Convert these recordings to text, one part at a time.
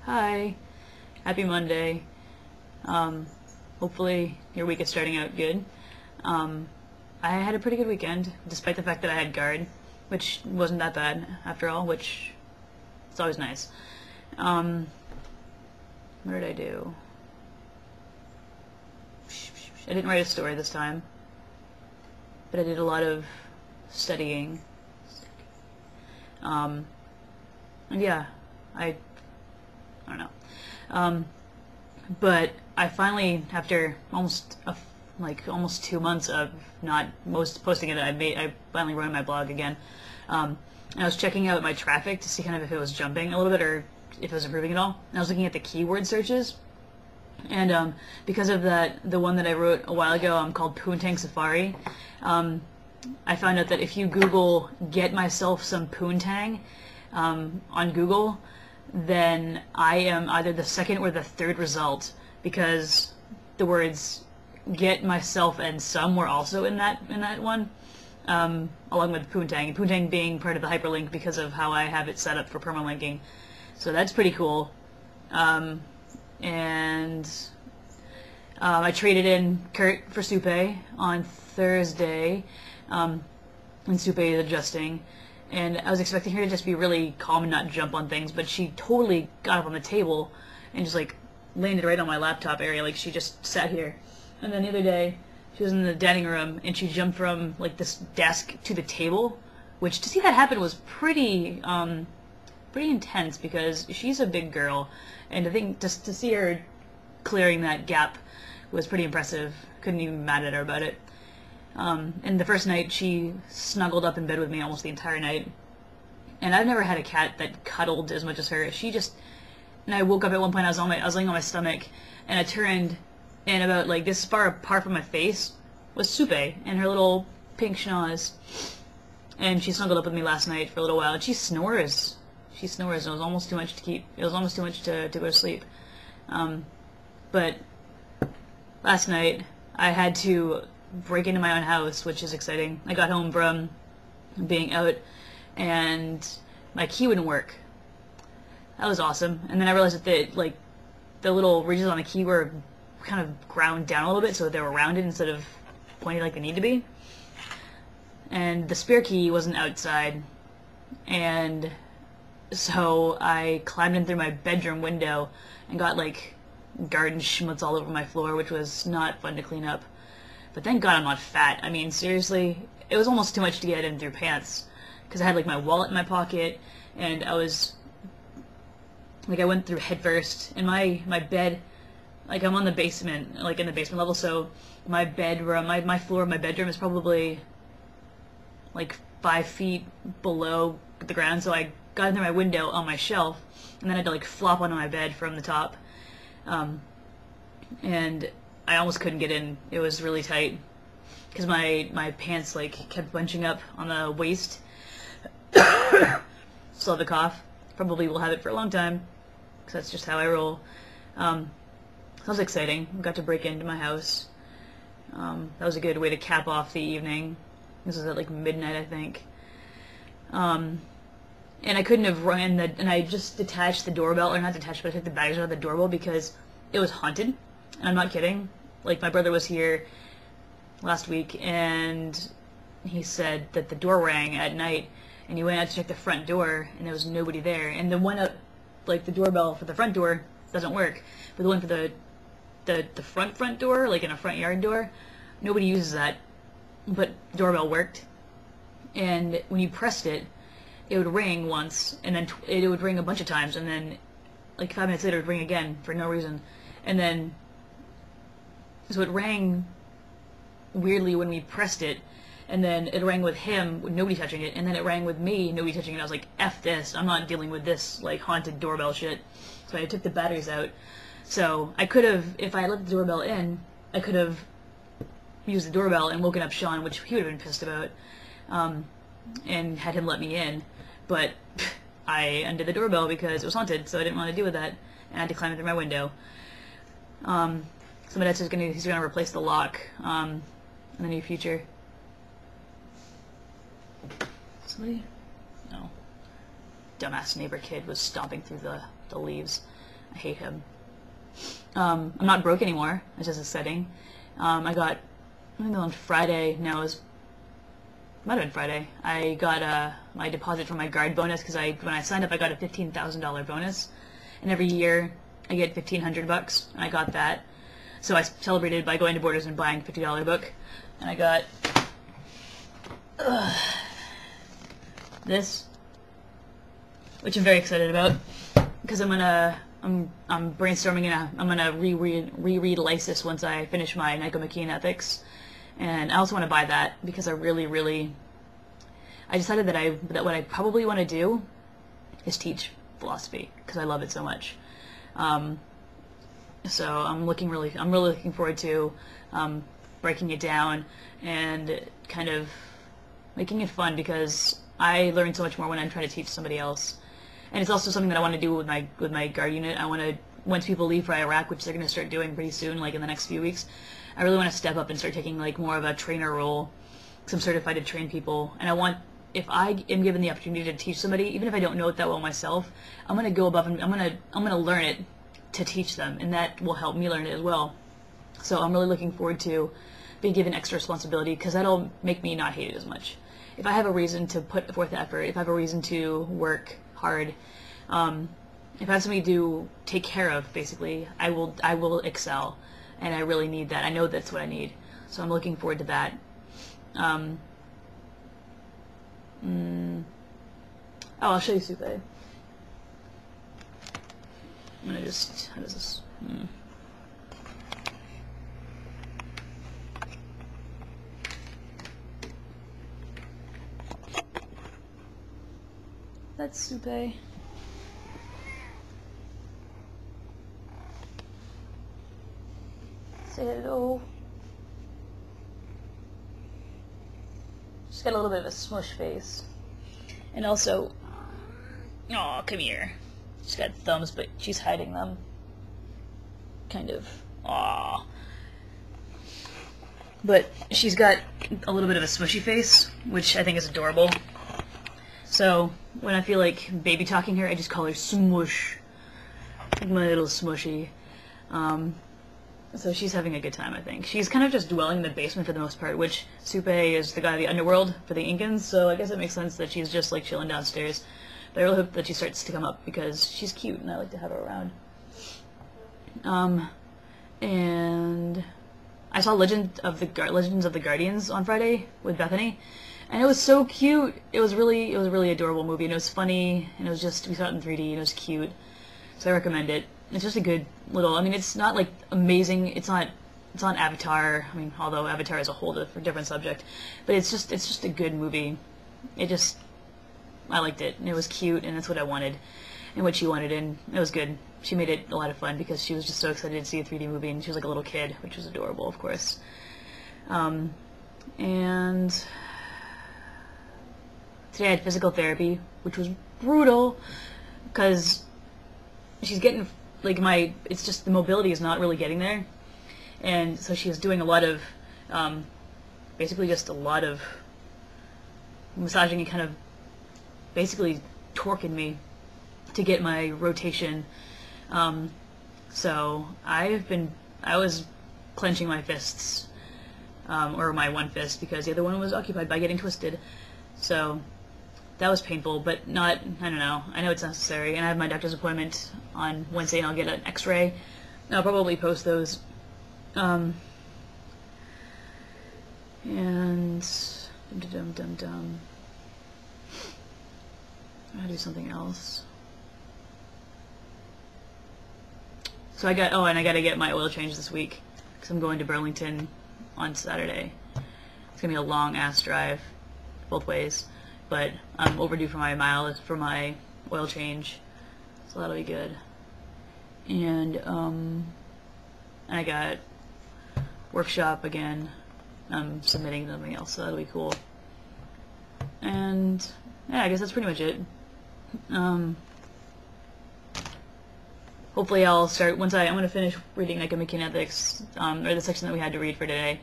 Hi, happy Monday. Hopefully your week is starting out good. I had a pretty good weekend, despite the fact that I had guard, which wasn't that bad after all, which is always nice. What did I do? I didn't write a story this time, but I did a lot of studying. And yeah, I don't know. But I finally, after almost 2 months of not posting it, I finally wrote on my blog again. And I was checking out my traffic to see kind of if it was jumping a little bit or if it was improving at all. And I was looking at the keyword searches. And because of that, the one that I wrote a while ago, called Poontang Safari, I found out that if you Google "get myself some poontang" on Google, then I am either the second or the third result, because the words "get myself" and "some" were also in that one, along with poontang. Poontang being part of the hyperlink because of how I have it set up for permalinking. So that's pretty cool. And I traded in Kurt for Supay on Thursday, and Supay is adjusting. And I was expecting her to just be really calm and not jump on things, but she totally got up on the table and just like landed right on my laptop area, like she just sat here. And then the other day, she was in the dining room and she jumped from like this desk to the table, which to see that happen was pretty intense because she's a big girl, and I think just to see her clearing that gap was pretty impressive. Couldn't even be mad at her about it. And the first night, she snuggled up in bed with me almost the entire night. And I've never had a cat that cuddled as much as her. And I woke up at one point, I was laying on my stomach, and I turned, and about like this far apart from my face was Supay and her little pink schnoz. And she snuggled up with me last night for a little while, and she snores. She snores, and it was almost too much to keep. It was almost too much to go to sleep. But last night, I had to break into my own house, which is exciting. I got home from being out, and my key wouldn't work. That was awesome. And then I realized that the little ridges on the key were kind of ground down a little bit, so that they were rounded instead of pointed like they need to be. And the spare key wasn't outside, and so I climbed in through my bedroom window and got like garden schmutz all over my floor, which was not fun to clean up. But thank God I'm not fat. I mean, seriously, it was almost too much to get in through pants, because I had like my wallet in my pocket, and I went through head first, and my bed, like I'm on the basement, like in the basement level, so my bedroom, my floor of my bedroom is probably like 5 feet below the ground, so I got in through my window on my shelf, and then I had to like flop onto my bed from the top, and I almost couldn't get in. It was really tight because my pants like kept bunching up on the waist. Still have the cough. Probably will have it for a long time because that's just how I roll. That was exciting. Got to break into my house. That was a good way to cap off the evening. This was at like midnight, I think. And I couldn't have run and I just detached the doorbell, or not detached, but I took the batteries out of the doorbell because it was haunted. And I'm not kidding. Like, my brother was here last week, and he said that the door rang at night, and he went out to check the front door, and there was nobody there. And the one up, like, the doorbell for the front door doesn't work, but the one for the front door, like in a front yard door, nobody uses that. But the doorbell worked, and when you pressed it, it would ring once, and then it would ring a bunch of times, and then like 5 minutes later it would ring again for no reason. And then so it rang weirdly when we pressed it, and then it rang with him with nobody touching it, and then it rang with me, nobody touching it. I was like, F this, I'm not dealing with this like haunted doorbell shit. So I took the batteries out. So I could have, if I let the doorbell in, I could have used the doorbell and woken up Sean, which he would have been pissed about, and had him let me in. But I undid the doorbell because it was haunted, so I didn't want to deal with that, and I had to climb it through my window. So my dad says he's gonna replace the lock in the near future. Somebody? No. Dumbass neighbor kid was stomping through the leaves. I hate him. I'm not broke anymore. It's just a setting. I got, I think on Friday, no, it was, might have been Friday, I got my deposit for my guard bonus, because when I signed up I got a $15,000 bonus, and every year I get $1,500, and I got that. So I celebrated by going to Borders and buying a $50 book, and I got this, which I'm very excited about, because I'm brainstorming, and I'm gonna reread Lysis once I finish my Nicomachean Ethics, and I also want to buy that because I decided that what I probably want to do is teach philosophy because I love it so much. So I'm really looking forward to breaking it down and kind of making it fun, because I learn so much more when I'm trying to teach somebody else. And it's also something that I want to do with my guard unit. I want to, once people leave for Iraq, which they're going to start doing pretty soon, like in the next few weeks, I really want to step up and start taking like more of a trainer role, because I'm certified to train people. And I want, if I am given the opportunity to teach somebody, even if I don't know it that well myself, I'm going to go above and I'm going to learn it to teach them, and that will help me learn it as well. So I'm really looking forward to being given extra responsibility, because that'll make me not hate it as much. If I have a reason to put forth effort, if I have a reason to work hard, if I have something to take care of, basically, I will excel, and I really need that. I know that's what I need, so I'm looking forward to that. Oh, I'll show you Supay. I'm gonna just, how does this? That's Supay. Say hello. She's got a little bit of a smush face. And also, oh, come here. She's got thumbs, but she's hiding them. Kind of. Aw. But she's got a little bit of a smushy face, which I think is adorable. So, when I feel like baby talking her, I just call her Smush. Like my little Smushy. So she's having a good time, I think. She's kind of just dwelling in the basement for the most part, which Supay is the guy of the underworld for the Incans, so I guess it makes sense that she's just like chilling downstairs. But I really hope that she starts to come up, because she's cute and I like to have her around. And I saw Legends of the Guardians on Friday with Bethany, and it was so cute. It was a really adorable movie, and it was funny, and it was just, we saw it in 3D, and it was cute. So I recommend it. It's just a good little, I mean, it's not like amazing, it's not Avatar, I mean, although Avatar is a whole different subject, but it's just a good movie. I liked it, and it was cute, and that's what I wanted, and what she wanted, and it was good. She made it a lot of fun, because she was just so excited to see a 3D movie, and she was like a little kid, which was adorable, of course. And today I had physical therapy, which was brutal, because she's getting, like, it's just the mobility is not really getting there, and so she was doing a lot of, basically just a lot of massaging and kind of basically torquing me to get my rotation. So I was clenching my fists, or my one fist, because the other one was occupied by getting twisted. So that was painful, but not, I don't know. I know it's necessary, and I have my doctor's appointment on Wednesday, and I'll get an x-ray. I'll probably post those. And I'll do something else. So I gotta get my oil change this week, because I'm going to Burlington on Saturday. It's gonna be a long ass drive, both ways, but I'm overdue for my oil change, so that'll be good. And I got workshop again. I'm submitting something else, so that'll be cool. And yeah, I guess that's pretty much it. Hopefully I'll start, I'm going to finish reading Nicomachean Ethics, or the section that we had to read for today.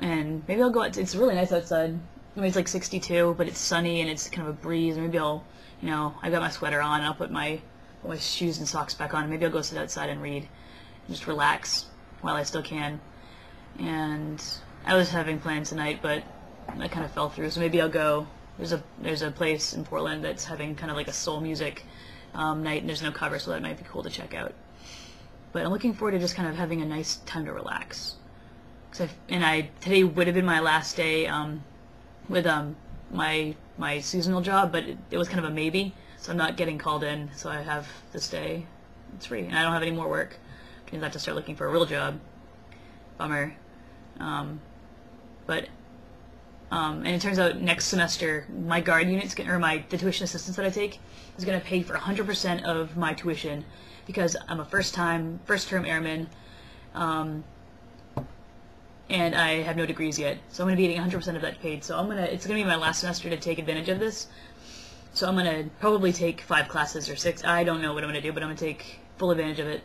And maybe I'll go out, it's really nice outside. I mean, it's like 62, but it's sunny and it's kind of a breeze. Maybe I'll, I've got my sweater on, and I'll put my put my shoes and socks back on. Maybe I'll go sit outside and read and just relax while I still can. And I was having plans tonight, but I kind of fell through, so maybe I'll go. There's a place in Portland that's having kind of like a soul music night, and there's no cover, so that might be cool to check out. But I'm looking forward to just kind of having a nice time to relax. Today would have been my last day with my seasonal job, but it was kind of a maybe, so I'm not getting called in, so I have this day. It's free, and I don't have any more work. I have to start looking for a real job. Bummer. And it turns out next semester my guard unit's the tuition assistance that I take is gonna pay for 100% of my tuition because I'm a first term airman, and I have no degrees yet, so I'm gonna be getting 100% of that paid. So it's gonna be my last semester to take advantage of this. So I'm gonna probably take 5 classes or 6. I don't know what I'm gonna do, but I'm gonna take full advantage of it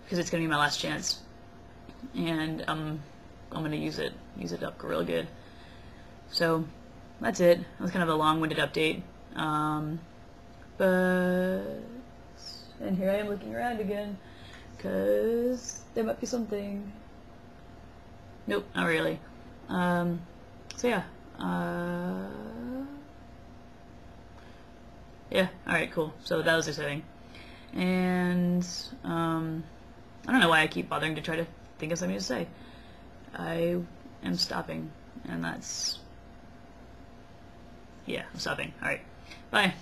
because it's gonna be my last chance, and I'm gonna use it up real good. So that's it. That was kind of a long-winded update. And here I am looking around again, because there might be something. Nope, not really. So yeah. Yeah, alright, cool. So that was exciting. And, I don't know why I keep bothering to try to think of something to say. I am stopping, and that's... Yeah, I'm stopping. Alright, bye.